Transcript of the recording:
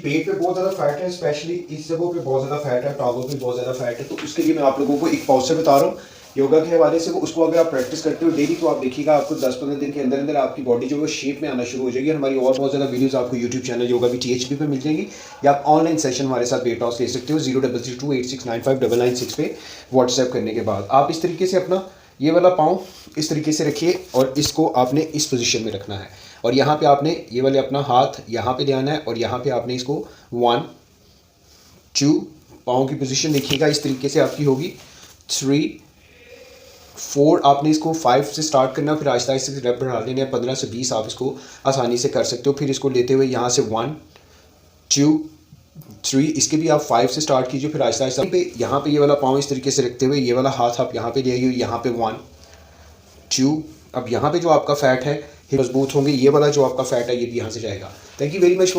पेट पे बहुत ज़्यादा फैट है, स्पेशली इस जगहों पे बहुत ज़्यादा फैट है, टांगों पे बहुत ज़्यादा फैट है, तो उसके लिए मैं आप लोगों को एक पॉस्चर बता रहा हूँ योगा के हवाले से। वो उसको अगर आप प्रैक्टिस करते हो डेली तो आप देखिएगा आपको 10-15 दिन के अंदर अंदर आपकी बॉडी जो है शेप में आना शुरू हो जाएगी। हमारी और बहुत ज़्यादा वीडियोस आपको यूट्यूब चैनल योगा भी THP पे मिल जाएंगी, या आप ऑनलाइन सेशन हमारे साथ वेट लॉस ले सकते हो 033286959996 पे व्हाट्सएप करने के बाद। आप इस तरीके से अपना ये वाला पाँव इस तरीके से रखिए और इसको आपने इस पोजीशन में रखना है, और यहाँ पे आपने ये वाले अपना हाथ यहाँ पे ले आना है और यहाँ पे आपने इसको 1 2 पाँव की पोजीशन देखिएगा इस तरीके से आपकी होगी, 3 4 आपने इसको 5 से स्टार्ट करना, फिर आहिस्ता आहिस्ता से रेप बढ़ा लेने हैं, 15 से 20 आप इसको आसानी से कर सकते हो। फिर इसको लेते हुए यहाँ से 1 2 3 इसके भी आप 5 से स्टार्ट कीजिए, फिर आहिस्ता आहिस्ता पे यहाँ पे ये वाला पाँव इस तरीके से रखते हुए ये वाला हाथ आप यहाँ पे ले आइए, यहाँ पे 1 2। अब यहाँ पे जो आपका फैट है मजबूत होंगे, ये वाला जो आपका फैट है ये भी यहाँ से जाएगा। Thank you very much.